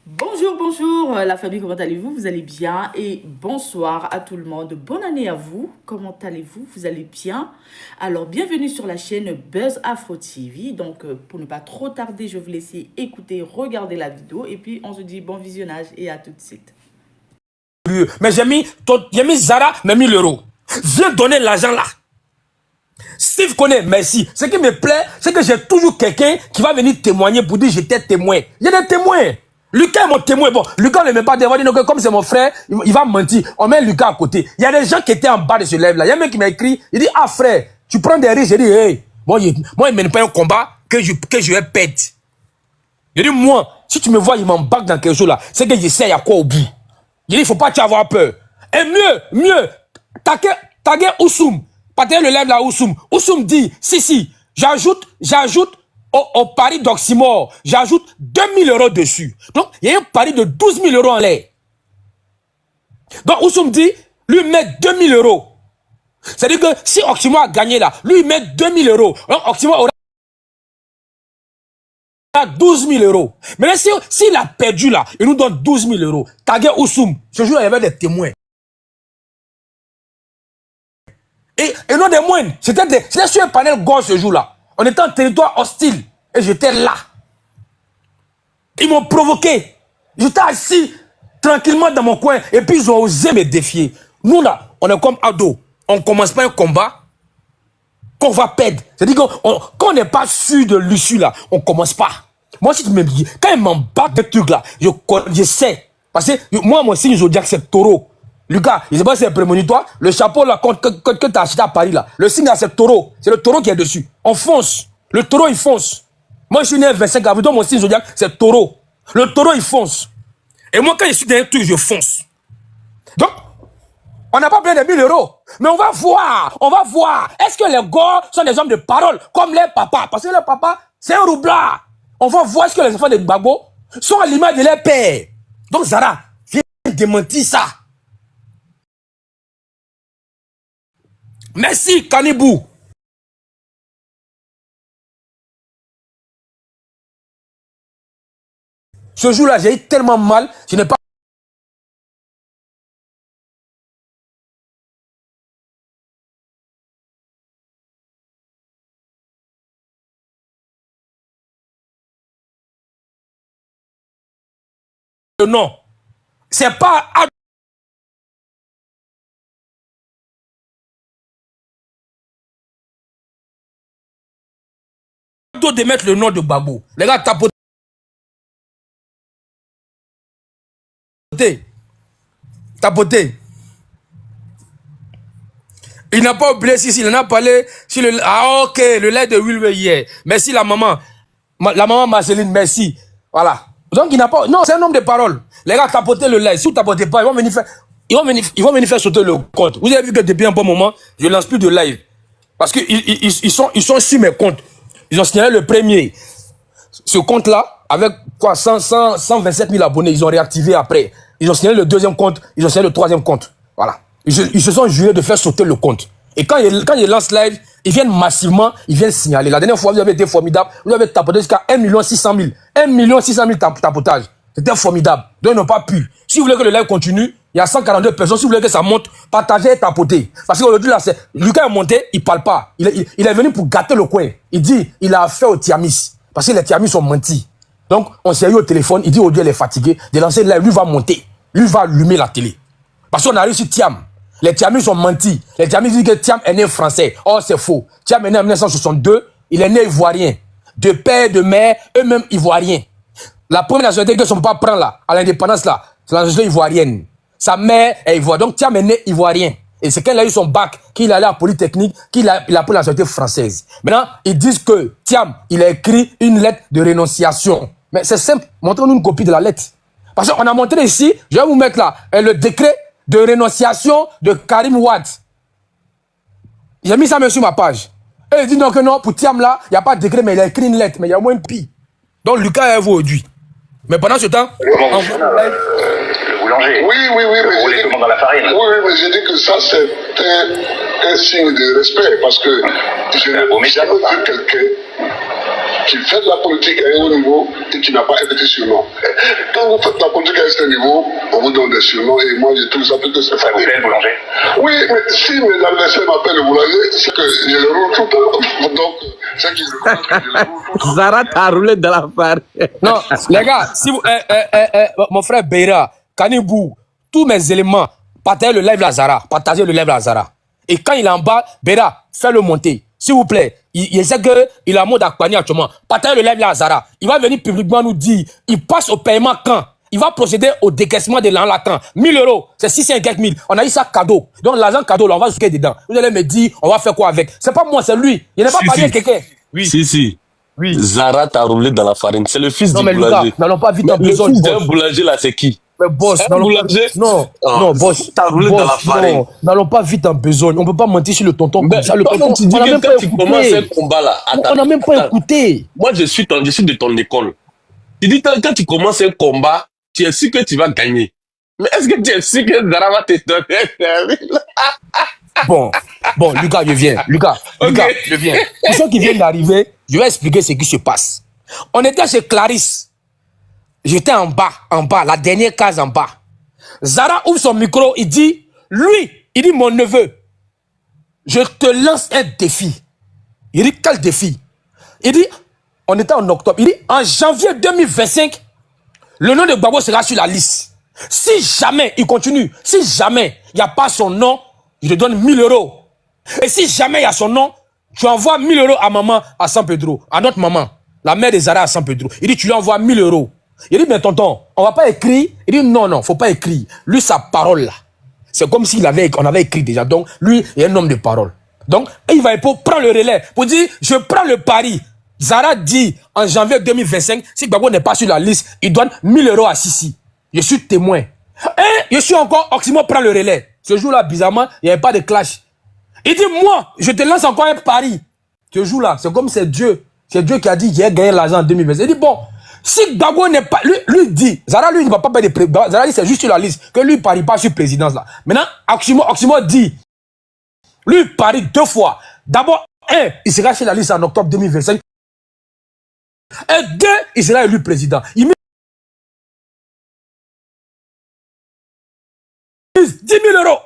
Bonjour, bonjour la famille, comment allez-vous? Vous allez bien? Et bonsoir à tout le monde. Bonne année à vous. Comment allez-vous? Vous allez bien? Alors, bienvenue sur la chaîne Buzz Afro TV. Donc, pour ne pas trop tarder, je vais vous laisser écouter, regarder la vidéo. Et puis, on se dit bon visionnage et à tout de suite. Mais j'ai mis Zara, mais 1000 euros. Viens donner l'argent là. Steve connaît, merci. Ce qui me plaît, c'est que j'ai toujours quelqu'un qui va venir témoigner pour dire j'étais témoin. Il y a des témoins. Lucas est mon témoin. Bon, Lucas ne met pas devant, donc comme c'est mon frère, il va mentir. On met Lucas à côté. Il y a des gens qui étaient en bas de ce live là. Il y a un mec qui m'a écrit, il dit, ah frère, tu prends des risques. J'ai dit, hey, moi il ne mène pas un combat que je vais perdre. J'ai dit, moi, si tu me vois, il m'embarque dans quelque chose là, c'est que j'essaie à quoi au bout. J'ai dit, il ne faut pas avoir peur. Et mieux, taguer Oussoum. Partagez le live là, Oussoum. Oussoum dit, si, j'ajoute au pari d'Oxymore, j'ajoute 2000 euros dessus. Donc, il y a un pari de 12 000 euros en l'air. Donc, Oussoum dit, lui met 2000 euros. C'est-à-dire que si Oxymore a gagné là, lui met 2000 euros. Donc, Oxymore aura 12 000 euros. Mais s'il a perdu là, il nous donne 12 000 euros. Taguer Oussoum. Ce jour, il y avait des témoins. Et non des moindres. C'était sur un panel gauche ce jour-là. On était en territoire hostile. Et j'étais là. Ils m'ont provoqué. J'étais assis tranquillement dans mon coin. Et puis ils ont osé me défier. Nous là, on est comme ados. On ne commence pas un combat qu'on va perdre. C'est-à-dire que quand on n'est pas sûr de l'issue là, on ne commence pas. Moi, si tu me dis, quand ils m'embarquent des trucs là, je sais. Parce que moi, mon signe zodiac, c'est taureau. Lucas, je ne sais pas si c'est prémonitoire. Le chapeau là, que tu as acheté à Paris là, le signe là, c'est taureau. C'est le taureau qui est dessus. On fonce. Le taureau, il fonce. Moi, je suis né le 25 avril, donc mon signe zodiac, c'est taureau. Le taureau, il fonce. Et moi, quand je suis dans un truc, je fonce. Donc, on n'a pas besoin de 1000 euros. Mais on va voir. Est-ce que les gars sont des hommes de parole, comme les papas? Parce que les papas, c'est un roublard. On va voir est-ce que les enfants de Gbagbo sont à l'image de leur père. Donc, Zara, viens démentir ça. Merci, Kanibou. Ce jour-là, j'ai eu tellement mal, je n'ai pas... Non. C'est pas... de mettre le nom de Gbagbo. Les gars, tapotez. Il n'a pas oublié il en a parlé sur le... Ah ok, le lait de Wilwe hier. Merci la maman. La maman Marceline, merci. Voilà. Donc il n'a pas... Non, c'est un homme de parole. Les gars, tapotez le lait. Si vous ne tapotez pas, ils vont venir faire sauter le compte. Vous avez vu que depuis un bon moment, je ne lance plus de live. Parce qu'ils sont sur mes comptes. Ils ont signalé le premier. Ce compte-là, avec quoi 127 000 abonnés, ils ont réactivé après. Ils ont signalé le deuxième compte, ils ont signalé le troisième compte. Voilà. Ils se sont jurés de faire sauter le compte. Et quand ils lancent live, ils viennent massivement, ils viennent signaler. La dernière fois, vous avez été formidable. Vous avez tapoté jusqu'à 1 600 000. 1 600 000 tapotages. C'était formidable. Donc, ils n'ont pas pu. Si vous voulez que le live continue, il y a 142 personnes. Si vous voulez que ça monte, partagez et tapotez. Parce qu'aujourd'hui, là, Lucas est monté, il ne parle pas. Il est venu pour gâter le coin. Il dit, il a affaire au Tiamis. Parce que les Tiamis sont mentis. Donc, on s'est eu au téléphone, il dit aujourd'hui, elle est fatiguée. De lancer live, lui va monter. Lui va allumer la télé. Parce qu'on arrive sur Tiam. Les Tiamis sont mentis. Les Tiamis disent que Tiam est né français. Or, c'est faux. Tiam est né en 1962. Il est né ivoirien. De père, de mère, eux-mêmes ivoiriens. La première nationalité que son papa prend là, à l'indépendance là, c'est la nationalité ivoirienne. Sa mère est ivoirienne. Donc, Tiam est né ivoirien. Et c'est quand il a eu son bac, qu'il est allé à Polytechnique, qu'il a pris la nationalité française. Maintenant, ils disent que Tiam, il a écrit une lettre de rénonciation. Mais c'est simple, montrez-nous une copie de la lettre. Parce qu'on a montré ici, je vais vous mettre là, le décret de rénonciation de Karim Wade. J'ai mis ça même sur ma page. Et il dit donc que non, pour Tiam là, il n'y a pas de décret, mais il a écrit une lettre, mais il y a au moins une pire. Donc Lucas est aujourd'hui. Mais pendant ce temps, le boulanger. Oui, le rouler tout le monde dans la farine. Oui, mais j'ai dit que ça, c'est un signe de respect, parce que je n'ai jamais vu quelqu'un qui fait de la politique à un haut niveau et qui n'a pas un petit surnom. Quand vous faites de la politique à un certain niveau, on vous donne des surnoms et moi j'ai tout ça peut que c'est Ça vous plaît, le boulanger? Oui, mais si mes adversaires m'appellent le boulanger, c'est que je le roule tout le temps. Donc, c'est qu'ils reconnaissent que je le roule tout le temps. Zara t'a roulé dans la farine. Non, les gars, si vous, mon frère Beira, Kanibou, tous mes éléments, partagez le live Lazara, partagez le live Lazara. Et quand il est en bas, Beira, fais-le monter. S'il vous plaît, il sait qu'il a un mot d'Akpani actuellement. Partagez le live Lazara. Il va venir publiquement nous dire, il passe au paiement quand? Il va procéder au décaissement de l'an-lacan. 1000 euros, c'est 600 et quelques mille. On a eu ça cadeau. Donc l'argent cadeau, là, on va souquer dedans. Vous allez me dire, on va faire quoi avec? C'est pas moi, c'est lui. Il n'est pas parlé à quelqu'un. Oui. Si. Oui. Zara t'a roulé dans la farine. C'est le fils Non, du mais boulanger. Lucas, n'allons pas vite Mais en le besogne. fils d'un boulanger, là, c'est qui? Mais boss, Un n'allons pas... boulanger? Non, Oh, non, boss. t'as roulé dans la farine. Non, n'allons pas vite en besogne. On ne peut pas mentir sur le tonton comme ça. Le Par tonton, contre, tu dis on n'a que même quand pas tu commences un écouté. combat, là, On n'a même pas écouté. Moi, je suis de ton école. Tu dis quand tu commences un combat, tu es sûr que tu vas gagner. Mais est-ce que tu es sûr que Zara va te donner? Bon, Lucas, je viens. Lucas, je viens. Pour ceux qui viennent d'arriver, je vais expliquer ce qui se passe. On était chez Clarisse. J'étais en bas, la dernière case en bas. Zara ouvre son micro, il dit, mon neveu, je te lance un défi. Il dit, quel défi? Il dit, on était en octobre, il dit, en janvier 2025, le nom de Gbagbo sera sur la liste. Si jamais il continue, si jamais il n'y a pas son nom, je te donne 1000 euros. Et si jamais il y a son nom, tu envoies 1000 euros à maman à San Pedro, à notre maman, la mère de Zara à San Pedro. Il dit, tu lui envoies 1000 euros. Il dit, mais tonton, on va pas écrire. Il dit, non, faut pas écrire. Lui, sa parole là, c'est comme on avait écrit déjà. Donc, lui, il est un homme de parole. Donc, il va prendre le relais pour dire, je prends le pari. Zara dit, en janvier 2025, si Gbagbo n'est pas sur la liste, il donne 1000 euros à Sissi. Je suis témoin. Et je suis encore, Oximo prend le relais. Ce jour-là, bizarrement, il n'y avait pas de clash. Il dit, moi, je te lance encore un pari. Ce jour-là, c'est comme c'est Dieu. C'est Dieu qui a dit, j'ai gagné l'argent en 2025. Il dit, bon, si Gbagbo n'est pas... Lui dit, Zara, lui, il ne va pas payer de président. Zara dit, c'est juste sur la liste, que lui, il ne parie pas sur présidence, là. Maintenant, Oximo dit, lui, il parie 2 fois. D'abord, il sera sur la liste en octobre 2025. Et 2, il sera élu président. Il met 10 000 euros.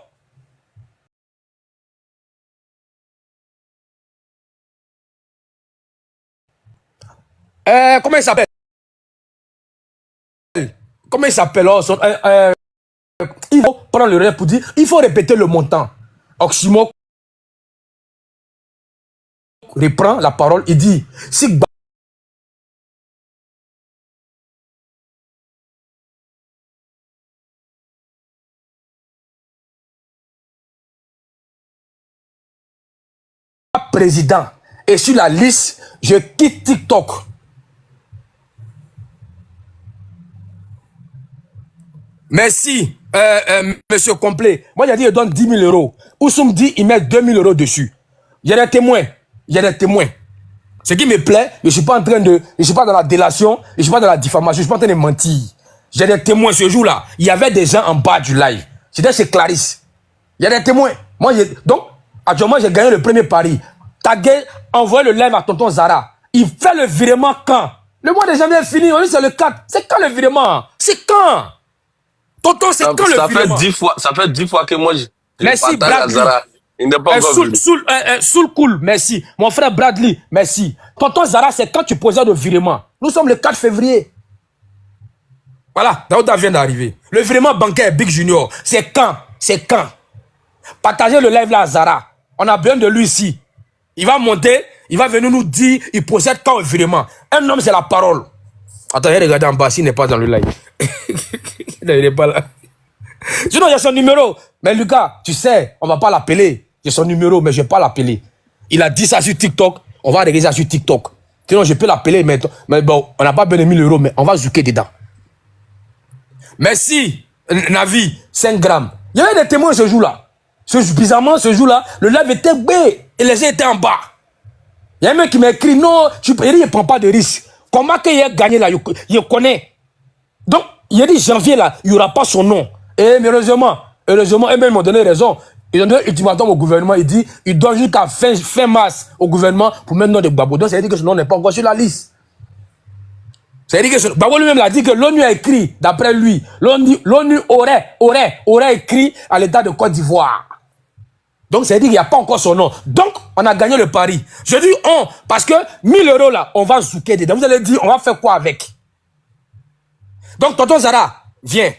Comment il s'appelle? Il faut prendre le relais pour dire, il faut répéter le montant. Oximo reprend la parole, il dit, si président est sur la liste, je quitte TikTok. Merci, monsieur complet. Moi, j'ai dit, il donne 10 000 euros. Oussoum dit, il met 2 000 euros dessus. Il y a des témoins. Ce qui me plaît, je ne suis pas en train de... Je ne suis pas dans la délation, je ne suis pas dans la diffamation, je ne suis pas en train de mentir. J'ai des témoins ce jour-là. Il y avait des gens en bas du live. J'étais chez Clarisse. Il y a des témoins. Donc, actuellement, j'ai gagné le premier pari. Tagué, envoyé le live à tonton Zara. Il fait le virement quand? Le mois de janvier est fini, on dit c'est le 4. C'est quand le virement? C'est quand? Tonton, c'est quand le virement? Ça fait 10 fois que moi, je merci, partage à Zara. Il n'est pas encore venu. Soul cool, merci. Mon frère Bradley, merci. Tonton Zara, c'est quand tu posais le virement. Nous sommes le 4 février. Voilà, Daouda vient d'arriver. Le virement bancaire Big Junior, c'est quand? Partagez le live là à Zara. On a besoin de lui ici. Il va monter, il va venir nous dire, il possède quand le virement. Un homme, c'est la parole. Attends, regardez en bas, s'il n'est pas dans le live. Il n'est pas là. Sinon, il y a son numéro. Mais Lucas, tu sais, on ne va pas l'appeler. J'ai son numéro, mais je ne vais pas l'appeler. Il a dit ça sur TikTok. On va régler ça sur TikTok. Sinon, je peux l'appeler, mais bon, on n'a pas besoin de 1000 euros, mais on va zouker dedans. Merci, Navi, 5 grammes. Il y avait des témoins ce jour-là. Bizarrement, ce jour-là, le live était bé et les gens étaient en bas. Il y a un mec qui m'a écrit, non, il ne prend pas de risque. Comment qu'il a gagné là, il connaît. Donc, il a dit janvier là, il n'y aura pas son nom. Et mais heureusement, et même ils m'ont donné raison. Ils ont donné ultimatum au gouvernement, il dit, il doit jusqu'à fin mars au gouvernement pour mettre le nom de Gbagbo. Donc, ça veut dire que son nom n'est pas encore sur la liste. C'est-à-dire que Gbagbo lui-même l'a dit que l'ONU a écrit, d'après lui, l'ONU aurait écrit à l'État de Côte d'Ivoire. Donc, c'est-à-dire qu'il n'y a pas encore son nom. Donc, on a gagné le pari. Je dis on, parce que 1000 euros là, on va zouker dedans. Vous allez dire, on va faire quoi avec? Donc, tonton Zara, viens.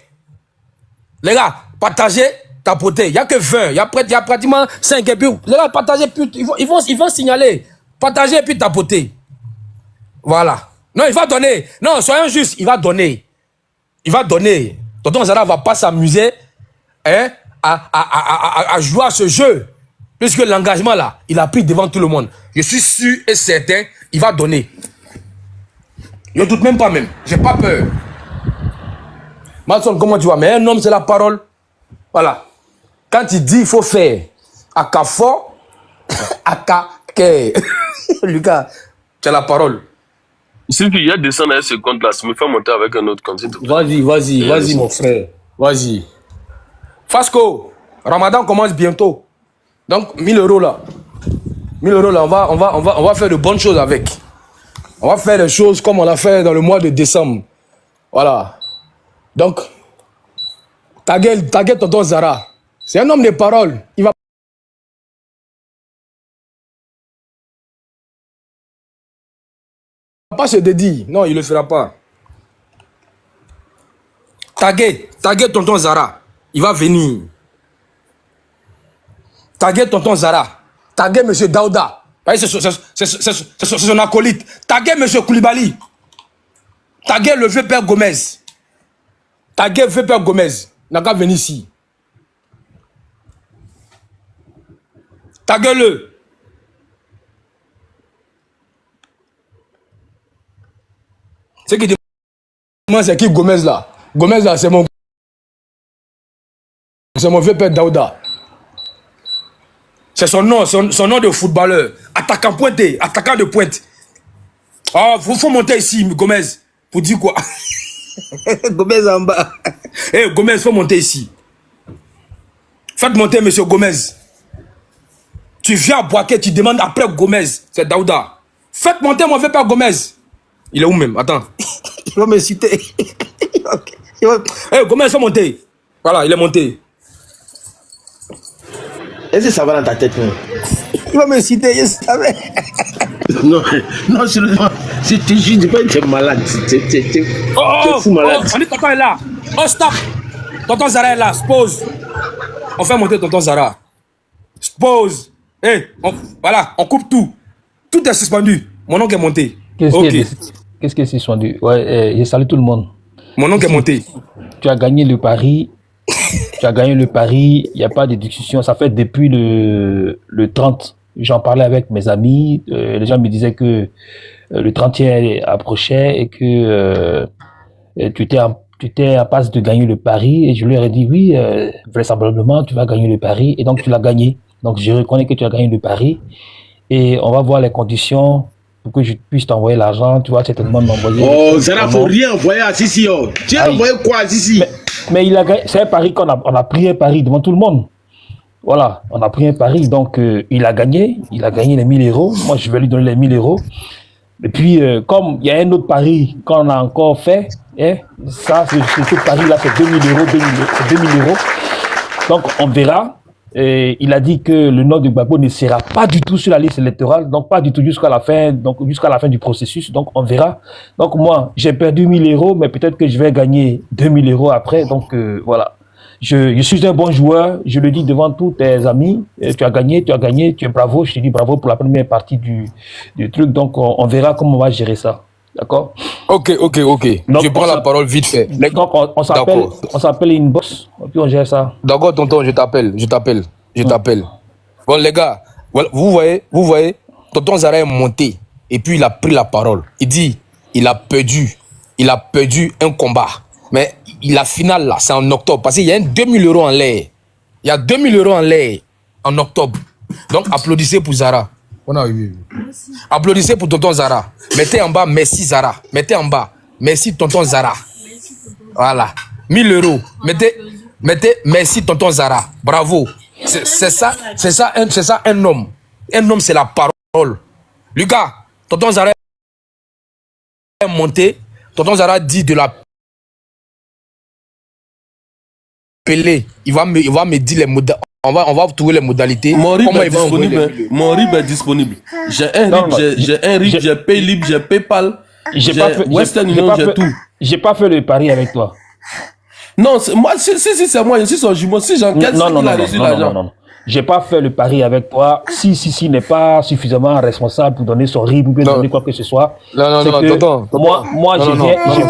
Les gars, partagez, tapotez. Il n'y a que 20. Il y a pratiquement 5 et puis, les gars, partagez, puis ils vont signaler. Partagez et puis tapotez. Voilà. Non, il va donner. Non, soyons justes, il va donner. Il va donner. Tonton Zara ne va pas s'amuser hein, à jouer à ce jeu. Puisque l'engagement là, il a pris devant tout le monde. Je suis sûr et certain, il va donner. Je ne doute même pas même. J'ai pas peur. Malson, comment tu vois? Mais un homme, c'est la parole. Voilà. Quand il dit, il faut faire. Akafo, Akake. Lucas, tu as la parole. Si il y a descendre à ce compte-là, ça me fait monter avec un autre compte. Vas-y, mon frère. Vas-y. Fasco, Ramadan commence bientôt. Donc, 1000 euros là. 1000 euros là, on va faire de bonnes choses avec. On va faire des choses comme on l'a fait dans le mois de décembre. Voilà. Donc, taguez tonton Zara. C'est un homme de parole. Il va pas se dédier. Non, il ne le fera pas. Taguez tonton Zara. Il va venir. Taguez tonton Zara. Taguez monsieur Daouda. C'est son acolyte. Taguez monsieur Koulibaly. Taguez le vieux père Gomez. Taguez le vieux père Gomez. N'a qu'à venir ici. Taguez-le. Ce qui demande, c'est qui Gomez là? Gomez là, c'est mon vieux père Daouda. C'est son nom de footballeur. Attaquant pointé, attaquant de pointe. Oh, faut monter ici, Gomez. Pour dire quoi? Gomez en bas. Hey, Gomez, faut monter ici. Faites monter monsieur Gomez. Tu viens à Boaké, tu demandes après Gomez. C'est Daouda. Faites monter mon vieux père Gomez. Il est où même? Attends. Il va me citer. Hey, Gomez, faut monter. Voilà, il est monté. Est-ce que ça va dans ta tête, même? Il va me citer, je savais. Non, sérieusement, je te jure, dis pas que tu es malade. Tu es fou malade. On dit tonton est là. Oh, stop. Tonton Zara est là. Pause. On fait monter tonton Zara. Pause. Hey, voilà, on coupe tout. Tout est suspendu. Mon oncle est monté. Qu'est-ce qui est suspendu? Ouais, je salue tout le monde. Mon oncle est monté. Tu as gagné le pari. Il n'y a pas de discussion. Ça fait depuis le 30. J'en parlais avec mes amis. Les gens me disaient que le 30e approchait et que tu étais en passe de gagner le pari. Et je leur ai dit oui, vraisemblablement, tu vas gagner le pari. Et donc, tu l'as gagné. Donc, je reconnais que tu as gagné le pari. Et on va voir les conditions pour que je puisse t'envoyer l'argent. Tu vas certainement m'envoyer. Oh, Zara, faut rien envoyer à Sissi. Oh. Tu as envoyé quoi à Sissi? Mais il a gagné. C'est un pari on a pris un pari devant tout le monde. Voilà, on a pris un pari. Donc, il a gagné les 1000 euros. Moi, je vais lui donner les 1000 euros. Et puis, comme il y a un autre pari qu'on a encore fait, hein, ça, ce pari-là, c'est 2000 euros. C'est 2000 euros. Donc, on verra. Et il a dit que le nom de Gbagbo ne sera pas du tout sur la liste électorale, donc pas du tout jusqu'à la fin du processus. Donc on verra. Donc moi, j'ai perdu 1000 euros, mais peut-être que je vais gagner 2000 euros après. Donc voilà. Je suis un bon joueur. Je le dis devant tous tes amis. Tu as gagné. Tu es bravo. Je te dis bravo pour la première partie du truc. Donc on verra comment on va gérer ça. D'accord? Ok. Donc, je prends la parole vite fait. Donc on s'appelle inbox, et puis on gère ça. D'accord, tonton, je t'appelle. Bon, les gars, vous voyez, tonton Zara est monté, et puis il a pris la parole. Il dit, il a perdu un combat. Mais la finale, là, c'est en octobre, parce qu'il y a 2000 euros en l'air. Il y a 2000 euros en l'air, en octobre. Donc, applaudissez pour Zara. Applaudissez pour tonton Zara. Mettez en bas, merci Zara. Mettez en bas, merci tonton Zara. Voilà. 1000 euros. Mettez, merci tonton Zara. Bravo. C'est ça un homme. Un homme, c'est la parole. Lucas, tonton Zara est monté. tonton Zara dit de la appeler, il va me dire les modalités. On va trouver les modalités. Mon RIB Comment est il va envoyer disponible. les- Mon RIB est disponible. J'ai un Non, RIB, non. j'ai Paylib, j'ai PayPal, J'ai j'ai pas fait, Western j'ai Union, pas j'ai fait- tout. j'ai pas fait le pari avec toi. Non, moi, si c'est moi, je suis son jumeau. Si j'enquête, Non, c'est non, qu'il non, a non, reçu non, l'argent. non, non. J'ai pas fait le pari avec toi. Si n'est pas suffisamment responsable pour donner son RIB ou bien Non. donner quoi que ce soit. Non, c'est que tonton. Moi, Non, je non, viens, non, je non.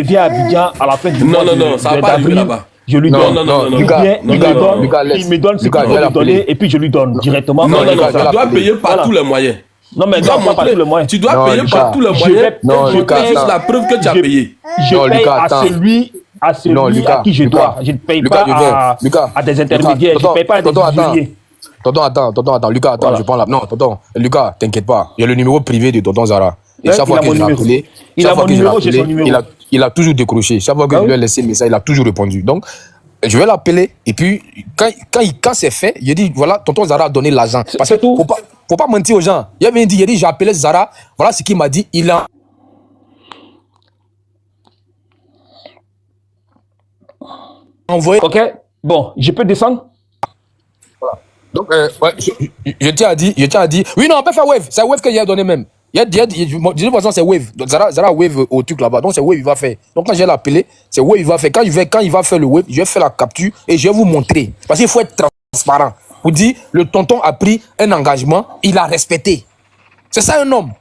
viens à Abidjan à la fin du Non, mois non, de- non, ça va de- pas arriver d'avril. là-bas. Je lui Non, donne. non, non, non, Ou Lucas, bien, non, il non, me non, donne, Lucas, laisse. il me donne ce qu'il Lucas, je doit vais me l'appeler. donner et puis je lui donne directement. Non, non, Lucas, non, je vais tu dois l'appeler. payer par Voilà. tous les moyens. Non, mais Tu dois non, pas par montrer- tous les moyens. Tu dois Non, payer Lucas. par tous les Je moyens. vais- Non, Je Lucas, paye juste attends. la preuve que tu as Je- payé. Je Non, paye Lucas, à attends. celui Non, Lucas, à qui je Lucas. dois. Je ne paye Lucas, pas je viens. à, Lucas, à des intermédiaires. Lucas, Je ne paye pas à des tonton, attends. usuriers. Tonton, attends. Lucas, attends, Voilà. je prends la. Non, tonton. Lucas, t'inquiète pas. Il y a le numéro privé de tonton Zara. Et Ouais, chaque il fois a que mon je l'ai numéro. appelé, Il chaque a fois mon que je l'ai numéro, j'ai son appelé, numéro. il a toujours décroché. Chaque fois que Ah je lui ai oui. laissé le message, il a toujours répondu. Donc, je vais l'appeler. Et puis, quand c'est fait, il dit voilà, tonton Zara a donné l'argent. Parce c'est que tout. faut pas mentir aux gens. Il avait dit, j'ai appelé Zara. Voilà ce qu'il m'a dit. Il a envoyé. Ok, bon, je peux descendre? Donc, ouais, je tiens à dire. Oui, non, on peut faire Wave. C'est Wave que j'ai donné même. De toute façon, c'est Wave. Donc, Zara Wave au truc là-bas. Donc, c'est Wave, il va faire. Donc, quand je vais l'appeler, c'est Wave, il va faire. Quand il va faire le Wave, je vais faire la capture et je vais vous montrer. Parce qu'il faut être transparent. Vous dire, le tonton a pris un engagement, il a respecté. C'est ça un homme.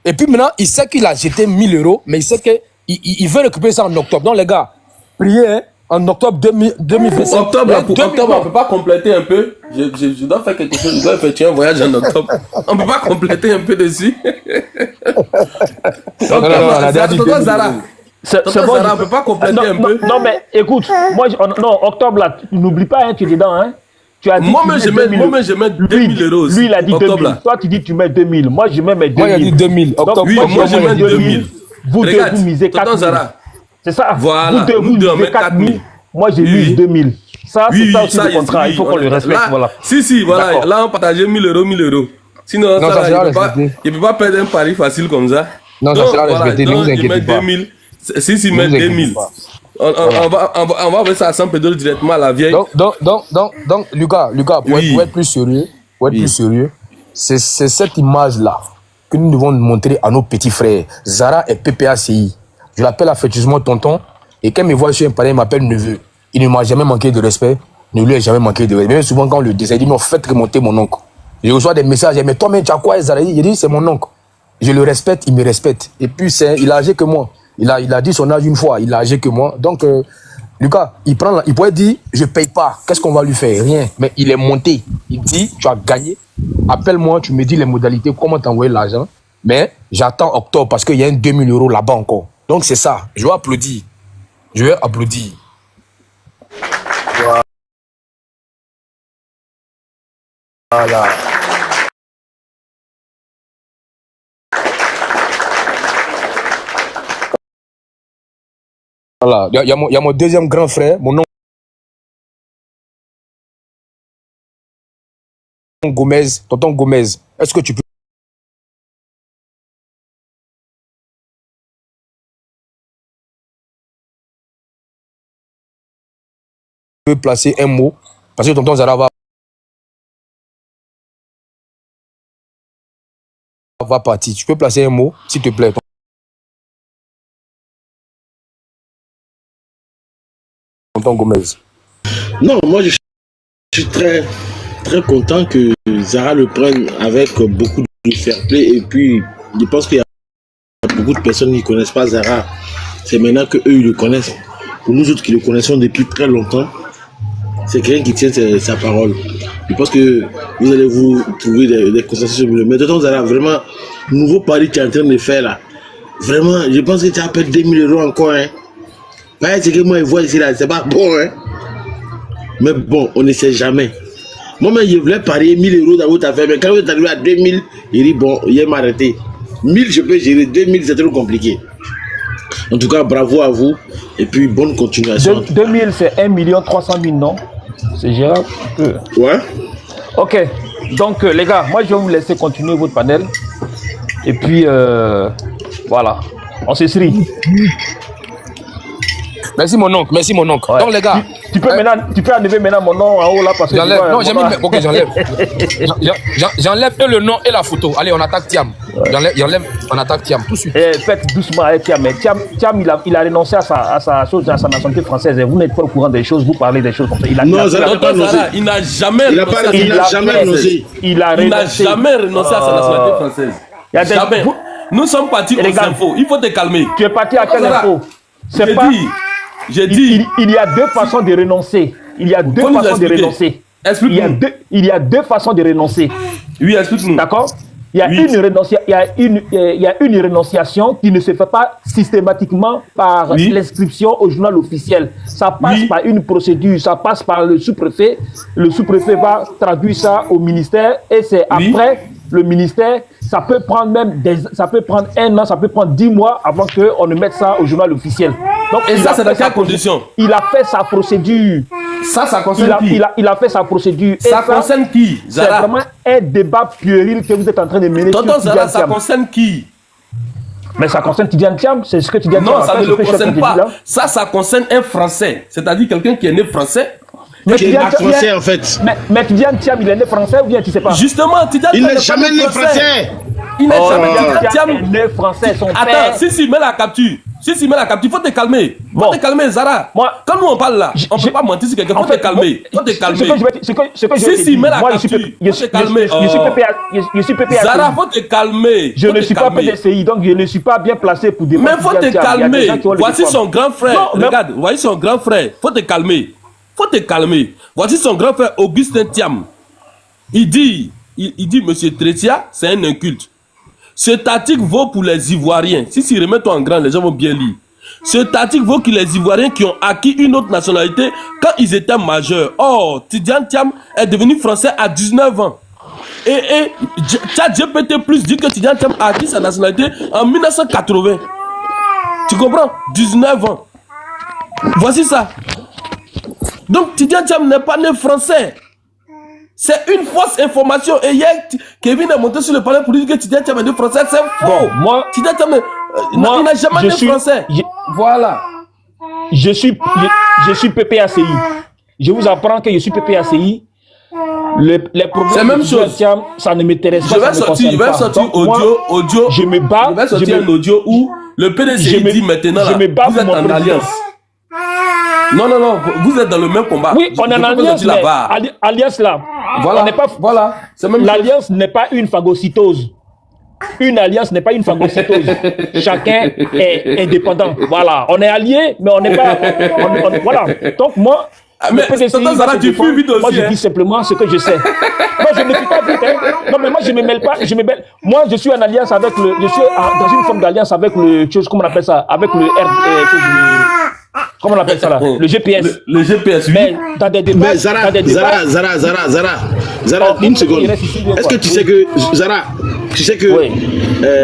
Et puis maintenant, il sait qu'il a jeté 1000 euros, mais il sait qu'il veut récupérer ça en octobre. Donc, les gars, priez, hein, en octobre 2025. Octobre, là, pour octobre, on peut pas compléter un peu. Je dois faire quelque chose. Je dois effectuer un voyage en octobre. On peut pas compléter un peu dessus. Non, on a déjà dit Tonton 2000 Zara. euros. C'est Tonton bon, Zara, je on peux- peut pas compléter non, un non, peu. non, mais écoute, non, octobre là, n'oublie pas, hein, tu es dedans, hein. Tu as dit Moi-même, tu je mets mets 2000. 2000 euros aussi. Lui, il a dit Octobre, 2000. là. Toi, tu dis tu mets 2000. Moi, je mets mes 2000. Moi, il a dit 2000. Donc, Octobre, Oui, moi, moi, je je mets mets 2000. Vous deux, Regarde, vous misez tonton 4000. Zara. C'est ça. Voilà, Vous deux, nous deux, on misez met 4000. Moi, j'ai Oui, mis oui. 2000. Ça, c'est Oui, ça oui, aussi le y est, contrat. oui, Il faut qu'on on le est- respecte. là, Voilà. Si, voilà. D'accord. Là, on partageait 1000 euros, 1000 euros. Sinon, Non, ça, ça là, sera il respecté. ne peut pas perdre un pari facile comme ça. Non, ça Donc, sera voilà, respecté, ne donc, vous il inquiétez met pas. 2000. Si, Ne met vous inquiétez 2000. pas. On va mettre ça à 100 pédales directement à la vieille. Donc, Lucas, Oui. pour être plus sérieux, c'est cette image-là que nous devons montrer à nos petits frères. Zara est PPACI. Je l'appelle affectueusement tonton. Et quand il me voit sur un pareil, il m'appelle neveu. Il ne m'a jamais manqué de respect. Ne lui ai jamais manqué de respect. Même souvent, quand on le décide, il dit non, faites remonter mon oncle. Je reçois des messages. Mais toi, tu as quoi, Zara? Il dit c'est mon oncle. Je le respecte, il me respecte. Et puis, il a âgé que moi. Il a dit son âge une fois. Il a âgé que moi. Donc, Lucas, il pourrait dire, je paye pas. Qu'est-ce qu'on va lui faire? Rien. Mais il est monté. Il dit, tu as gagné. Appelle-moi, tu me dis les modalités, comment t'envoyer l'argent. Mais j'attends octobre parce qu'il y a un 2000 euros là-bas encore. Donc c'est ça. Je vais applaudir. Voilà. Voilà. Il y a mon deuxième grand frère, mon oncle Gomez, tonton Gomez. Est-ce que tu peux placer un mot? Parce que tonton Zara va partir. Tu peux placer un mot, s'il te plaît. Tonton Gomez. Non, moi je suis très, très content que Zara le prenne avec beaucoup de fair play. Et puis, je pense qu'il y a beaucoup de personnes qui ne connaissent pas Zara. C'est maintenant qu'eux, ils le connaissent. Pour nous autres qui le connaissons depuis très longtemps, c'est quelqu'un qui tient sa parole. Je pense que vous allez vous trouver des conversations. Mais de temps, Zara, vraiment, nouveau pari que tu es en train de faire là. Vraiment, je pense que tu as perdu 2000 euros encore. Hein. Pareil, c'est que moi, je vois ici là, c'est pas bon. Hein. Mais bon, on ne sait jamais. Moi-même, je voulais parier 1000 euros dans votre affaire. Mais quand vous êtes arrivé à 2000, il dit bon, il m'a arrêté. 1000, je peux gérer. 2000, c'est trop compliqué. En tout cas, bravo à vous. Et puis, bonne continuation. 2000, c'est 1 300 000, non? C'est gérable un peu. Ouais. Ok, donc les gars, moi je vais vous laisser continuer votre panel. Et puis, voilà. On s'essuie. Merci mon oncle, merci mon oncle. Ouais. Donc les gars, Tu peux enlever maintenant mon nom en haut là parce que. j'enlève. Non, j'ai mis. voilà. Ok, j'enlève. J'enlève et le nom et la photo. Allez, on attaque Thiam. J'enlève, on attaque Thiam tout de suite. Faites doucement avec Thiam. Mais Thiam il a renoncé à sa nationalité française. Et vous n'êtes pas au courant des choses, vous parlez des choses comme ça. Non, Zara n'a pas renoncé. Il n'a jamais Il n'a renoncé pas- à il sa n'a jamais renoncé. Il a Il n'a renoncé. jamais renoncé à sa nationalité française. Il y a des- Jamais. vous- Nous sommes partis aux Regarde. infos. Il faut te calmer. Tu es parti à quelle Zara, info? C'est J'ai pas. dit. J'ai dit. Il y a deux façons de renoncer. Il y a deux Faut nous façons de expliquer. renoncer. Explique-nous. Il y a deux façons de renoncer. Oui, explique-nous. D'accord? Il y a Oui. il y a une renonciation qui ne se fait pas systématiquement par Oui. l'inscription au journal officiel. Ça passe Oui. par une procédure, ça passe par le sous-préfet. Le sous-préfet va traduire ça au ministère et c'est Oui. après le ministère. Ça peut prendre ça peut prendre 1 an, ça peut prendre 10 mois avant qu'on ne mette ça au journal officiel. Donc, Et il ça, a c'est fait dans sa quelles conditions? Il a fait sa procédure. Ça concerne qui? Il a fait sa procédure. Et Ça concerne qui, c'est Zara? vraiment un débat puéril que vous êtes en train de mener. Tonton sur Zara, Tidiane ça Thiam. concerne qui? Mais ça concerne Tidiane Thiam, c'est ce que Tidiane Thiam Non, a ça fait, ne ce le que je suis en train concerne de dire pas. là. Ça concerne un Français. C'est-à-dire quelqu'un qui est né français. Mais Qui est Tidiane pas Thiam- français en fait. mais Tidiane Thiam, il est né français ou bien tu sais pas? Justement, Tidiane Il Thiam n'est pas jamais né français. Il n'est jamais Tidiane Tidiane Thiam Thiam. est né français, son Attends, père. si, mets la capture. Si, mets la capture. Faut te calmer. Bon. Faut te calmer, Zara. Moi- Quand nous on parle là, on j'ai- peut pas mentir sur quelqu'un. En Faut te fait, calmer. Faut te Ce que calmer. je vais ce que je vais te Si, dire, mets la moi, capture. je Faut te calmer. suis PPA. Zara, faut te calmer. Je Faut ne te suis pas calmer. PDCI, donc je ne suis pas bien placé pour défendre. Mais faut te Tidiane Thiam. Il y a des calmer. gens qui ont le Voici défendre. son grand frère. Non, mais- Regarde, voici son grand frère. Faut te calmer. Faut te calmer. Voici son grand frère Augustin Thiam. Il dit, Monsieur Trétia, c'est un inculte. Cet article vaut pour les Ivoiriens. Si remets-toi en grand, les gens vont bien lire. Cet article vaut pour les Ivoiriens qui ont acquis une autre nationalité quand ils étaient majeurs. Or, Tidiane Thiam est devenu français à 19 ans. Et ChatGPT Plus dit que Tidiane Thiam a acquis sa nationalité en 1980. Tu comprends? 19 ans. Voici ça. Donc Tidiane Thiam n'est pas né français. C'est une fausse information. Et hier, Kevin est monté sur le palais pour dire que Tidiane Thiam est né français. C'est faux. Bon, moi- Tidiane Thiam, moi, il n'a jamais je né suis- français. je- Voilà. Je suis PPACI. Je vous apprends que je suis PPACI. Les problèmes C'est la même de Tidiane chose. Thiam, ça ne m'intéresse pas. Je vais ça ne me sortir, concerne pas. Donc, moi, audio. je me bats. Je vais sortir un audio où le PDC dit maintenant je là, me bats vous pour êtes mon en président. alliance. Non, vous êtes dans le même combat. Oui, on est en Je peux alliance, sortir mais là-bas. alliance là. Voilà. On n'est pas. Voilà. C'est même chose. L'alliance n'est pas une phagocytose. Une alliance n'est pas une phagocytose. Chacun est indépendant. Voilà. On est alliés, mais on n'est pas. Voilà. Donc moi. Mais le PDCI Tonton va Zara, se tu défendre. fuis vite aussi, Moi, je hein. dis simplement ce que je sais. Non, je ne suis pas vite. Hein. Non, mais moi, je ne me mêle pas. Moi, je suis en alliance avec le. Je suis dans une forme d'alliance avec le. Comment on appelle ça? Avec le comment on appelle ça là? Le GPS. Le GPS, oui. Mais dans des débats. Mais Zara, dans des débats- Zara, une seconde. il reste ici, bien Est-ce quoi. que tu sais que, Zara, tu sais que Oui.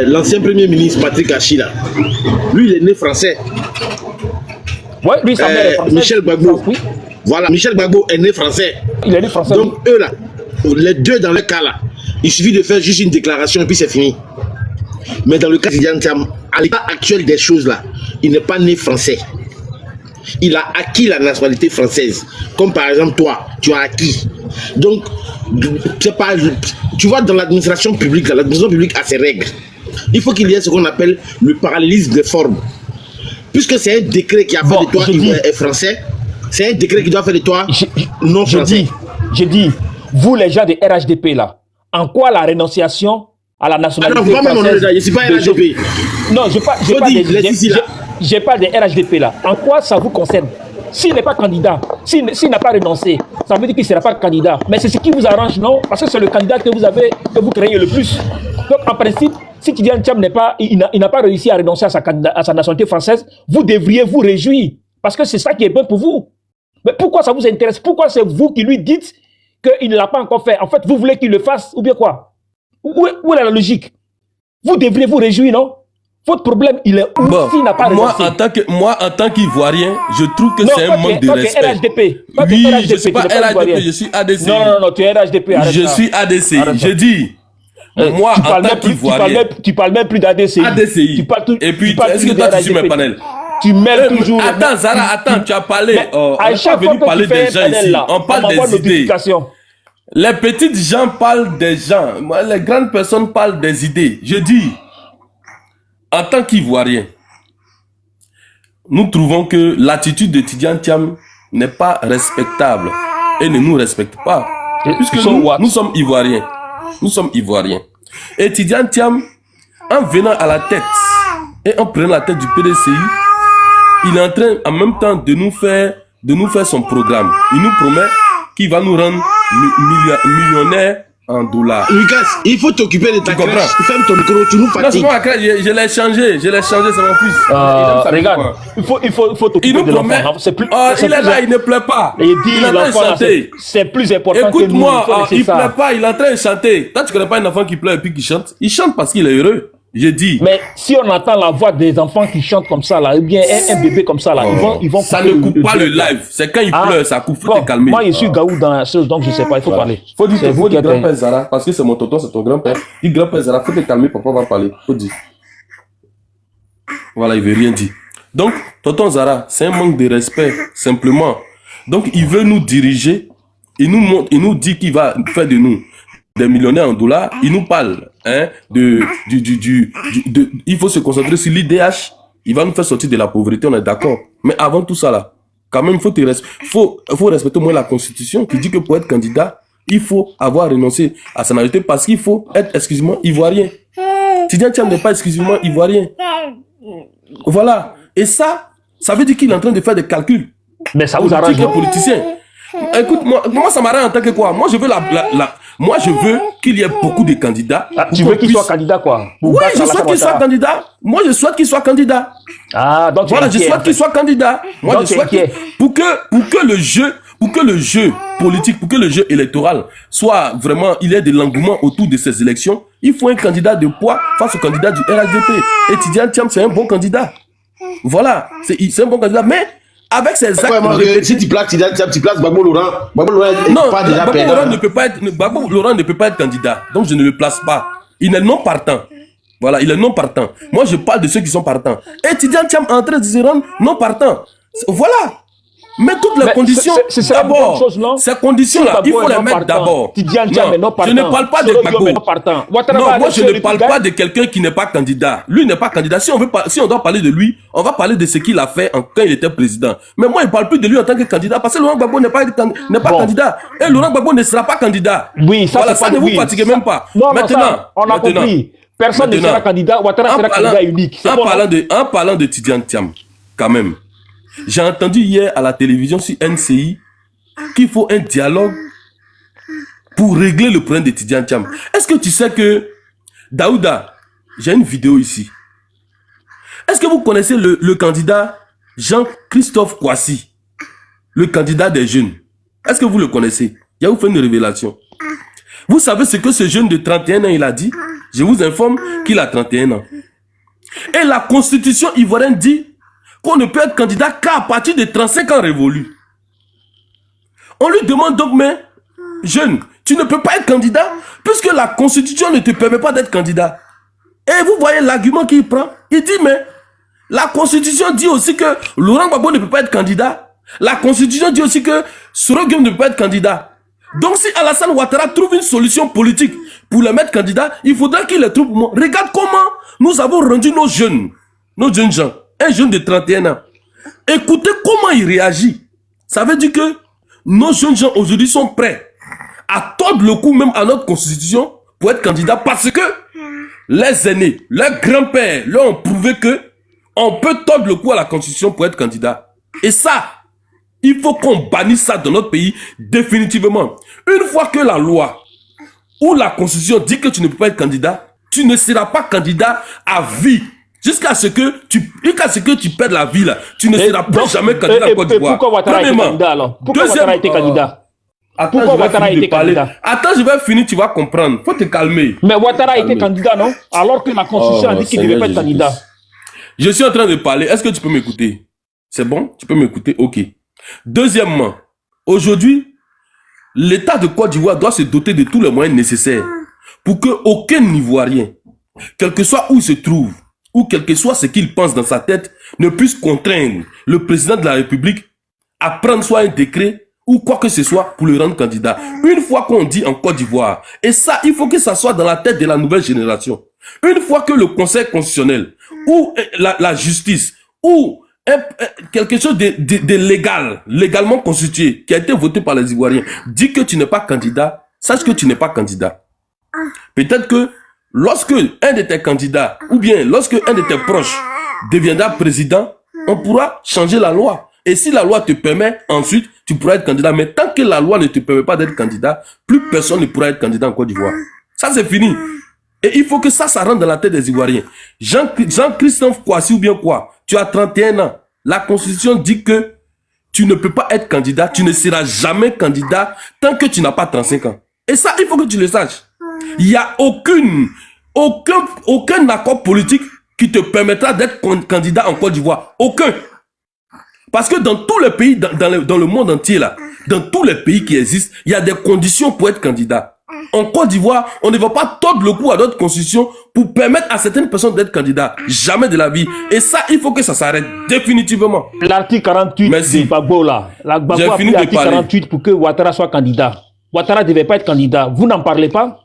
l'ancien premier ministre Patrick Hachi, là, lui, il est né français. Ouais, lui, sa mère est française. Michel Gbagbo. Oui, Voilà, Michel Gbagbo est né français. il est né français. Donc, eux, là, les deux dans le cas, là, il suffit de faire juste une déclaration et puis c'est fini. Mais dans le cas de Tidiane Thiam, à l'état actuel des choses, là, il n'est pas né français. Il a acquis la nationalité française. Comme par exemple, toi, tu as acquis. Donc, c'est pas, tu vois, dans l'administration publique, là, l'administration publique a ses règles. Il faut qu'il y ait ce qu'on appelle le parallélisme des formes. Puisque c'est un décret qui a fait Bon, de toi je dis- français, c'est un décret qui doit faire de toi Je- non français. je dis, vous les gens de RHDP là, en quoi la renonciation à la nationalité Alors, moi-même, française je ne suis pas de- RHDP. Non, je Faut dire, laisse ici, là. j'ai pas de RHDP là. En quoi ça vous concerne? S'il n'est pas candidat, s'il n'a pas renoncé, ça veut dire qu'il ne sera pas candidat. Mais c'est ce qui vous arrange, non? Parce que c'est le candidat que vous craignez le plus. Donc, en principe, si Tidiane Thiam il n'a pas réussi à renoncer à sa nationalité française, vous devriez vous réjouir. Parce que c'est ça qui est bon pour vous. Mais pourquoi ça vous intéresse? Pourquoi c'est vous qui lui dites qu'il ne l'a pas encore fait? En fait, vous voulez qu'il le fasse ou bien quoi? Où est la logique? Vous devriez vous réjouir, non? Votre problème, il est où Bon, s'il n'a pas moi, renoncé? en tant qu'Ivoirien, je trouve que Non, c'est toi, un manque de toi, tu es respect. RHDP. Toi, tu es Oui, RHDP, je suis pas tu n'es pas RHDP, Ivoirien. je suis ADC. Non, tu es RHDP. arrête Je ça. suis ADC. Arrête ça. Je dis, Moi, tu en parles tant même plus, qu'Ivoirien, tu parles même plus d'ADCI. ADCI. Tu parles tout, Et puis, tu parles est-ce que plus toi, tu de suis mes RDP. panels? Tu mêles toujours. Attends, Zara, attends, tu as parlé. Mais On à n'est pas chaque venu fois que parler tu fais des gens un panel ici. là, On parle m'envoie une des idées. notification. Les petites gens parlent des gens. Moi, les grandes personnes parlent des idées. Je dis, en tant qu'Ivoirien, nous trouvons que l'attitude de Tidiane Thiam n'est pas respectable et ne nous respecte pas. Puisque nous sommes Ivoiriens. Nous sommes Ivoiriens. Et Tidiane Thiam, en venant à la tête et en prenant la tête du PDCI, il est en train en même temps de nous faire son programme. Il nous promet qu'il va nous rendre millionnaires en dollars. Lucas, il faut t'occuper de ta comprends? crèche. Ferme ton micro, tu nous Non, c'est fatigues. moi, je l'ai changé, c'est mon fils. Regarde, il faut Il t'occuper nous de promet. l'enfant. C'est plus. Il est là, il ne pleure pas. Il dit Il est en train de l'enfant, là, chanter. c'est plus important que nous. Écoute-moi, Il faut laisser il ça. pleure pas, il est en train de chanter. Toi, tu connais pas un enfant qui pleure et puis qui chante? Il chante parce qu'il est heureux. J'ai dit. Mais si on entend la voix des enfants qui chantent comme ça, là, ou bien un bébé comme ça, là, ils vont Ça couper ne coupe pas le live. C'est quand il pleure, ça coupe. Faut te calmer. Moi, je suis Gaou dans la chose, donc je sais pas, il faut parler. Faut dire C'est vous qui êtes grand-père Zara, parce que c'est mon tonton, c'est ton grand-père. Dis grand-père Zara, faut te calmer, papa va parler. Faut dire. Voilà, il veut rien dire. Donc, tonton Zara, c'est un manque de respect, simplement. Donc, il veut nous diriger. Il nous dit qu'il va faire de nous des millionnaires en dollars. Il nous parle, hein, il faut se concentrer sur l'IDH. Il va nous faire sortir de la pauvreté, on est d'accord. Mais avant tout ça, là, quand même, faut respecter au moins la Constitution qui dit que pour être candidat, il faut avoir renoncé à sa nationalité parce qu'il faut être exclusivement ivoirien. Tidiane Thiam n'est pas exclusivement ivoirien. Voilà. Et ça veut dire qu'il est en train de faire des calculs. Mais ça vous arrange, non? Politicien. Écoute, moi, ça m'arrange en tant que quoi? Moi, je veux qu'il y ait beaucoup de candidats. Ah, tu veux qu'il soit candidat, quoi? Oui, je souhaite qu'il soit candidat. Moi, je souhaite qu'il soit candidat. Ah, donc voilà, je souhaite qu'il soit candidat. Moi, donc je souhaite pour que le jeu politique, pour que le jeu électoral soit vraiment, il y ait de l'engouement autour de ces élections, il faut un candidat de poids face au candidat du RHDP. Et Tidiane Thiam, c'est un bon candidat. Voilà, c'est un bon candidat, mais avec ses actes répétés. Si tu places Tidiane Thiam, tu places Gbagbo Laurent. Gbagbo Laurent non, pas déjà Gbagbo Laurent ne peut pas être candidat. Donc je ne le place pas. Il est non partant. Voilà, il est non partant. Moi, je parle de ceux qui sont partants. Et Tidiane Thiam est en train de se rendre non partant. Voilà. Mais toutes les conditions, d'abord, ces conditions-là, il faut les mettre d'abord. Je ne parle pas de Gbagbo. Non, moi, je ne parle pas de quelqu'un qui n'est pas candidat. Lui n'est pas candidat. Si on doit parler de lui, on va parler de ce qu'il a fait quand il était président. Mais moi, je ne parle plus de lui en tant que candidat parce que Laurent Gbagbo n'est pas candidat. Et Laurent Gbagbo ne sera pas candidat. Oui, ça, voilà, ça ne vous fatiguez même pas. Non, maintenant, on a compris. Personne ne sera candidat. Ouattara sera candidat unique. En parlant de Tidiane Thiam, quand même, j'ai entendu hier à la télévision sur NCI qu'il faut un dialogue pour régler le problème de Tidiane Thiam. Est-ce que tu sais que Daouda, j'ai une vidéo ici. Est-ce que vous connaissez le candidat Jean-Christophe Kouassi, le candidat des jeunes? Est-ce que vous le connaissez? Il a vous fait une révélation. Vous savez ce que ce jeune de 31 ans il a dit? Je vous informe qu'il a 31 ans. Et la constitution ivoirienne dit qu'on ne peut être candidat qu'à partir de 35 ans révolus. On lui demande donc, mais jeune, tu ne peux pas être candidat puisque la constitution ne te permet pas d'être candidat. Et vous voyez l'argument qu'il prend. Il dit, mais la constitution dit aussi que Laurent Gbagbo ne peut pas être candidat. La constitution dit aussi que Soro Gueye ne peut pas être candidat. Donc si Alassane Ouattara trouve une solution politique pour le mettre candidat, il faudra qu'il le trouve pour moi. Regarde comment nous avons rendu nos jeunes gens. Un jeune de 31 ans. Écoutez comment il réagit. Ça veut dire que nos jeunes gens aujourd'hui sont prêts à tordre le cou même à notre constitution pour être candidat parce que les aînés, leurs grands-pères leur ont prouvé que on peut tordre le cou à la constitution pour être candidat. Et ça, il faut qu'on bannisse ça dans notre pays définitivement. Une fois que la loi ou la constitution dit que tu ne peux pas être candidat, tu ne seras pas candidat à vie. Jusqu'à ce que tu perdes la vie là, tu ne seras plus jamais candidat à Côte d'Ivoire. Pourquoi Ouattara a été candidat alors? Pourquoi Ouattara a été candidat? Pourquoi Ouattara a été candidat? Attends, je vais finir, tu vas comprendre. Faut te calmer. Mais Ouattara a été candidat, non? Alors que la constitution a dit qu'il ne devait pas être candidat. Je suis en train de parler. Est-ce que tu peux m'écouter? C'est bon? Tu peux m'écouter? Ok. Deuxièmement, aujourd'hui, l'État de Côte d'Ivoire doit se doter de tous les moyens nécessaires pour que aucun Ivoirien, quel que soit où il se trouve, ou quel que soit ce qu'il pense dans sa tête, ne puisse contraindre le président de la République à prendre soit un décret ou quoi que ce soit pour le rendre candidat. Une fois qu'on dit en Côte d'Ivoire, et ça, il faut que ça soit dans la tête de la nouvelle génération. Une fois que le Conseil constitutionnel ou la justice ou quelque chose de légal, légalement constitué, qui a été voté par les Ivoiriens, dit que tu n'es pas candidat, sache que tu n'es pas candidat. Peut-être que lorsque un de tes candidats, ou bien lorsque un de tes proches deviendra président, on pourra changer la loi. Et si la loi te permet, ensuite, tu pourras être candidat. Mais tant que la loi ne te permet pas d'être candidat, plus personne ne pourra être candidat en Côte d'Ivoire. Ça, c'est fini. Et il faut que ça rentre dans la tête des Ivoiriens. Jean-Christophe Kouassi ou bien quoi, tu as 31 ans. La Constitution dit que tu ne peux pas être candidat, tu ne seras jamais candidat tant que tu n'as pas 35 ans. Et ça, il faut que tu le saches. Il n'y a aucun accord politique qui te permettra d'être candidat en Côte d'Ivoire. Aucun. Parce que dans tous les pays, dans le monde entier, là, dans tous les pays qui existent, il y a des conditions pour être candidat. En Côte d'Ivoire, on ne va pas tordre le cou à d'autres constitutions pour permettre à certaines personnes d'être candidats. Jamais de la vie. Et ça, il faut que ça s'arrête définitivement. L'article 48 de Gbagbo, là. Gbagbo a pris l'article 48 pour que Ouattara soit candidat. Ouattara ne devait pas être candidat. Vous n'en parlez pas?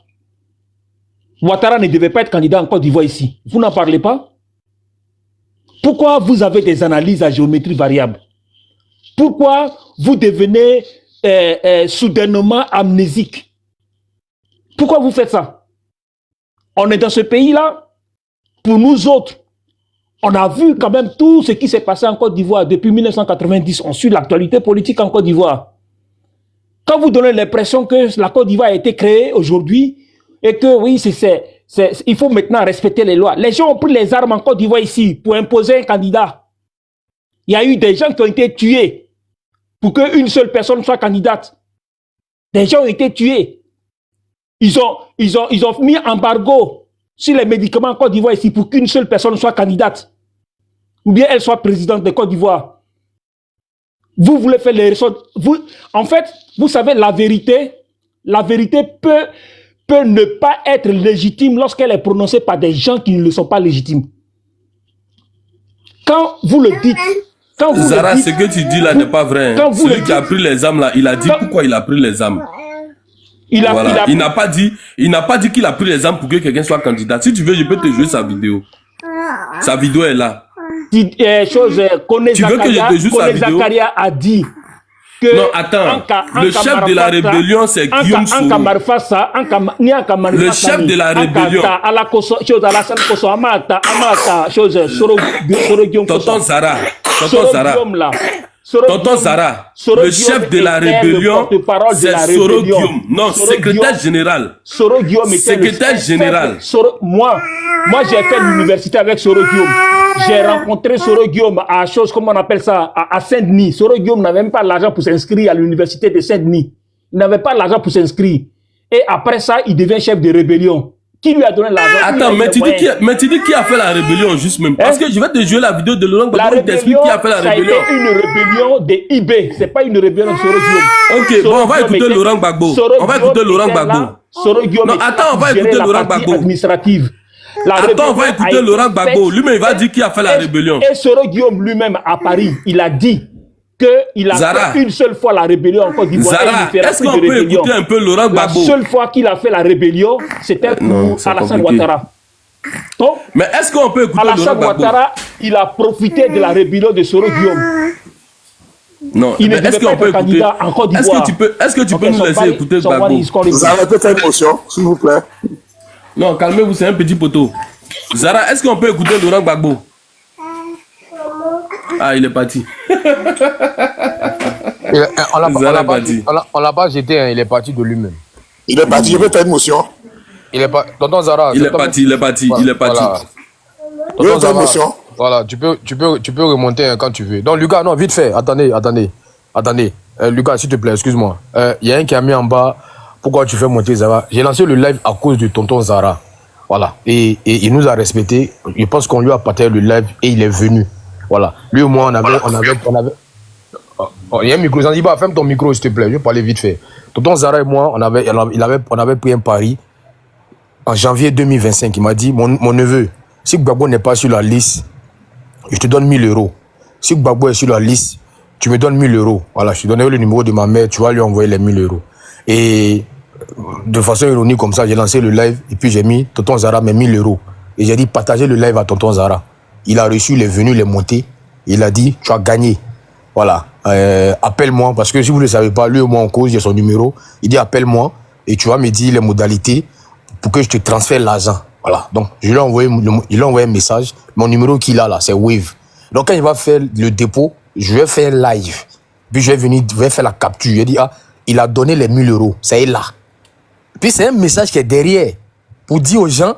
Ouattara ne devait pas être candidat en Côte d'Ivoire ici. Vous n'en parlez pas? Pourquoi vous avez des analyses à géométrie variable? Pourquoi vous devenez soudainement amnésique? Pourquoi vous faites ça? On est dans ce pays-là. Pour nous autres, on a vu quand même tout ce qui s'est passé en Côte d'Ivoire depuis 1990. On suit l'actualité politique en Côte d'Ivoire. Quand vous donnez l'impression que la Côte d'Ivoire a été créée aujourd'hui et que oui, il faut maintenant respecter les lois. Les gens ont pris les armes en Côte d'Ivoire ici pour imposer un candidat. Il y a eu des gens qui ont été tués pour qu'une seule personne soit candidate. Des gens ont été tués. Ils ont mis embargo sur les médicaments en Côte d'Ivoire ici pour qu'une seule personne soit candidate. Ou bien elle soit présidente de Côte d'Ivoire. Vous voulez faire les choses. En fait, vous savez, la vérité peut ne pas être légitime lorsqu'elle est prononcée par des gens qui ne le sont pas légitimes. Quand vous le dites, Zara, ce que tu dis là n'est pas vrai. Hein. Celui qui a pris les armes là, il a dit pourquoi il a pris les armes. Il n'a pas dit qu'il a pris les armes pour que quelqu'un soit candidat. Si tu veux, je peux te jouer sa vidéo. Sa vidéo est là. Tu veux que je te joue sa vidéo? Zakaria a dit que non, attends. Le chef de la rébellion, c'est Guillaume Soro. Le chef de la rébellion. Tonton Zara. Tonton Zara, le chef de la rébellion, c'est Soro Guillaume. Non, secrétaire général. Soro Guillaume était secrétaire général. Moi, j'ai fait l'université avec Soro Guillaume. J'ai rencontré Soro Guillaume à chose, comment on appelle ça, à Saint-Denis. Soro Guillaume n'avait même pas l'argent pour s'inscrire à l'université de Saint-Denis. Il n'avait pas l'argent pour s'inscrire. Et après ça, il devient chef de rébellion. Qui lui a donné l'argent? Attends, mais tu dis qui a fait la rébellion juste même? Parce que je vais te jouer la vidéo de Laurent Gbagbo, il t'explique qui a fait la rébellion. Ça a été une rébellion de IB, c'est pas une rébellion de Soro Guillaume. Ok, bon, on va écouter Laurent Gbagbo. On va écouter Laurent Gbagbo. Soro Guillaume. Non, attends, on va écouter Laurent Gbagbo. Administrative. Attends, on va écouter Laurent Gbagbo. Lui-même, il va dire qui a fait la rébellion. Et Soro Guillaume lui-même à Paris, il a dit qu'il a fait une seule fois la rébellion en Côte d'Ivoire. Zara, est-ce qu'on peut écouter un peu Laurent Gbagbo? La seule fois qu'il a fait la rébellion, c'était pour Alassane Ouattara. Donc, mais est-ce qu'on peut écouter Alassane Ouattara, il a profité de la rébellion de Soro Guillaume. Non, il ne devait pas être candidat en Côte d'Ivoire. Est-ce que tu peux nous laisser écouter Gbagbo? Vous arrêtez cette émotion, s'il vous plaît. Non, calmez-vous, c'est un petit poteau. Zara, est-ce qu'on peut écouter Laurent Gbagbo? Ah, il est parti. On l'a pas jeté, hein, il est parti de lui-même. Il est parti, je veux ta émotion. Il est pas. Tonton Zara. Il est parti. Voilà. Tonton Zara, voilà, tu peux remonter quand tu veux. Donc, Lucas, non, vite fait. Attendez. Lucas, s'il te plaît, excuse-moi. Il y a un qui a mis en bas. Pourquoi tu fais monter Zara? J'ai lancé le live à cause de Tonton Zara. Voilà. Et il nous a respecté. Je pense qu'on lui a partagé le live et il est venu. Voilà. Lui et moi, on avait. Oh, il y a un micro. Zanzibar, ferme ton micro, s'il te plaît. Je vais parler vite fait. Tonton Zara et moi, on avait pris un pari. en janvier 2025, il m'a dit, mon neveu, si Gbagbo n'est pas sur la liste, je te donne 1000 euros. Si Gbagbo est sur la liste, tu me donnes 1000 euros. Voilà, je te donnerai le numéro de ma mère, tu vas lui envoyer les 1000 euros. Et de façon ironique comme ça, j'ai lancé le live et puis j'ai mis Tonton Zara mes 1000 euros. Et j'ai dit, partagez le live à Tonton Zara. Il a reçu, il est venu, il est monté. Il a dit, tu as gagné. Voilà, appelle-moi, parce que si vous ne le savez pas, lui et moi en cause, j'ai son numéro. Il dit, appelle-moi et tu vas me dire les modalités pour que je te transfère l'argent. Voilà, donc je lui ai envoyé un message. Mon numéro qu'il a là, c'est Wave. Donc quand il va faire le dépôt, je vais faire live. Puis je vais faire la capture. Je dis, ah, il a donné les 1000 euros, ça est là. Puis c'est un message qui est derrière pour dire aux gens,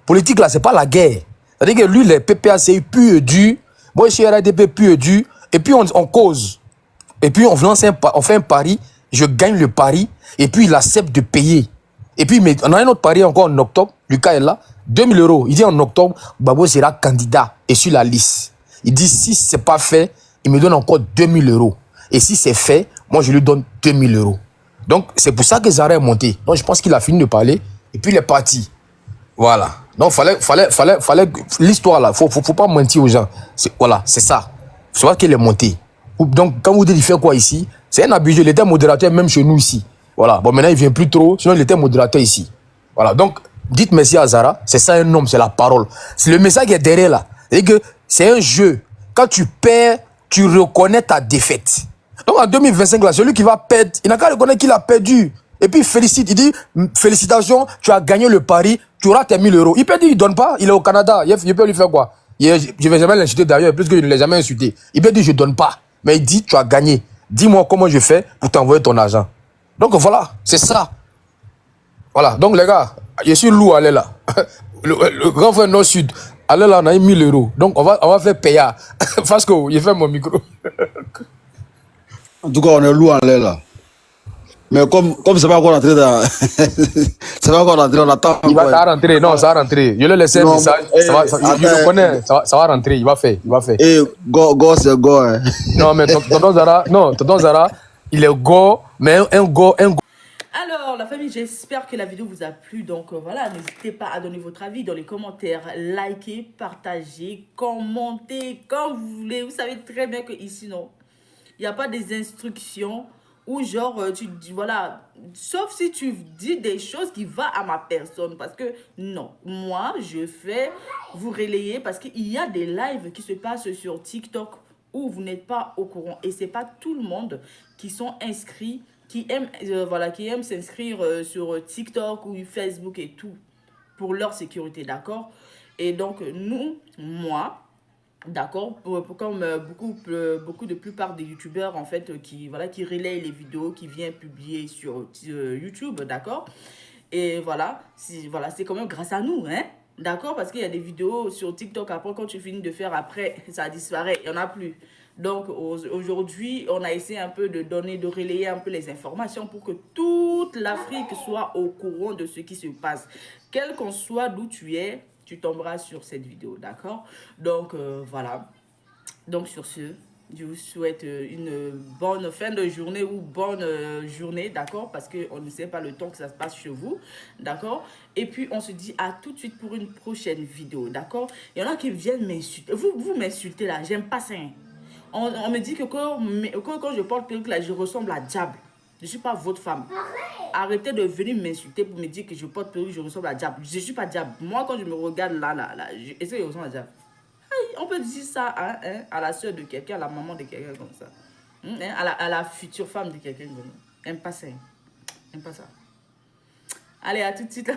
politique là, c'est pas la guerre. C'est-à-dire que lui, les PPACI pur et dur, moi je suis RADP pur et dur, et puis on cause. Et puis on fait un pari, je gagne le pari, et puis il accepte de payer. Et puis on a un autre pari encore en octobre, Lucas est là, 2000 euros. Il dit en octobre, Gbagbo sera candidat et sur la liste. Il dit si c'est pas fait, il me donne encore 2000 euros. Et si c'est fait, moi je lui donne 2000 euros. Donc c'est pour ça que Zara est monté. Donc je pense qu'il a fini de parler, et puis il est parti. Voilà. Donc fallait l'histoire là, faut pas mentir aux gens. Voilà, c'est ça. C'est vrai qu'il est monté. Donc quand vous dites il fait quoi ici, c'est un abusé. Il était modérateur même chez nous ici. Voilà. Bon maintenant il vient plus trop, sinon il était modérateur ici. Voilà. Donc dites merci à Zara, c'est ça un homme, c'est la parole. C'est le message qui est derrière là. C'est que c'est un jeu. Quand tu perds, tu reconnais ta défaite. Donc en 2025 là, celui qui va perdre, il n'a qu'à reconnaître qu'il a perdu. Et puis félicite, il dit félicitations, tu as gagné le pari, tu auras tes 1000 euros. Il peut dire il donne pas, il est au Canada, il peut lui faire quoi? Je ne vais jamais l'insulter d'ailleurs, plus que je ne l'ai jamais insulté. Il peut dire je donne pas, mais il dit tu as gagné. Dis-moi comment je fais pour t'envoyer ton argent. Donc voilà, c'est ça. Voilà, donc les gars, je suis lourd, allez là. Le grand frère Nord-Sud, allez là, on a eu 1000 euros. Donc on va faire payer. Parce que il fait mon micro. En tout cas, on est lourd, allez là. Mais comme ça va encore rentrer dans... ça va encore rentrer, on attend. Ça va rentrer, non, ça va rentrer. Je lui ai laissé un message, je le connais, ça va rentrer, il va faire. Eh, go, c'est go, hein. Non, mais tonton Zara, il est go, mais un go. Alors, la famille, j'espère que la vidéo vous a plu. Donc, voilà, n'hésitez pas à donner votre avis dans les commentaires. Likez, partagez, commentez, comme vous voulez. Vous savez très bien que ici, non, il n'y a pas des instructions ou genre, tu dis, voilà, sauf si tu dis des choses qui vont à ma personne. Parce que, non, moi, je fais vous relayer parce qu'il y a des lives qui se passent sur TikTok où vous n'êtes pas au courant. Et c'est pas tout le monde qui sont inscrits, qui aiment s'inscrire sur TikTok ou Facebook et tout pour leur sécurité, d'accord? Et donc, moi, d'accord, comme beaucoup de plupart des youtubeurs en fait qui relayent les vidéos qui viennent publier sur YouTube, d'accord, et voilà, c'est quand même grâce à nous, hein, d'accord, parce qu'il y a des vidéos sur TikTok, après quand tu finis de faire, après ça disparaît, il n'y en a plus. Donc aujourd'hui on a essayé un peu de relayer un peu les informations pour que toute l'Afrique soit au courant de ce qui se passe, quel qu'on soit d'où tu es, tu tomberas sur cette vidéo, d'accord? Donc, voilà. Donc, sur ce, je vous souhaite une bonne fin de journée ou bonne journée, d'accord? Parce qu'on ne sait pas le temps que ça se passe chez vous, d'accord? Et puis, on se dit à tout de suite pour une prochaine vidéo, d'accord? Il y en a qui viennent m'insulter. Vous m'insultez là, j'aime pas ça. Hein. On me dit que quand je porte perruque là, je ressemble à Diable. Je ne suis pas votre femme. Arrêtez de venir m'insulter pour me dire que je porte perruque, je ressemble à Diable. Je ne suis pas Diable. moi, quand je me regarde là, est-ce que je ressemble à Diable? Hey, on peut dire ça hein, à la soeur de quelqu'un, à la maman de quelqu'un comme ça. À la future femme de quelqu'un comme ça. J'aime pas ça. J'aime pas ça. Allez, à tout de suite.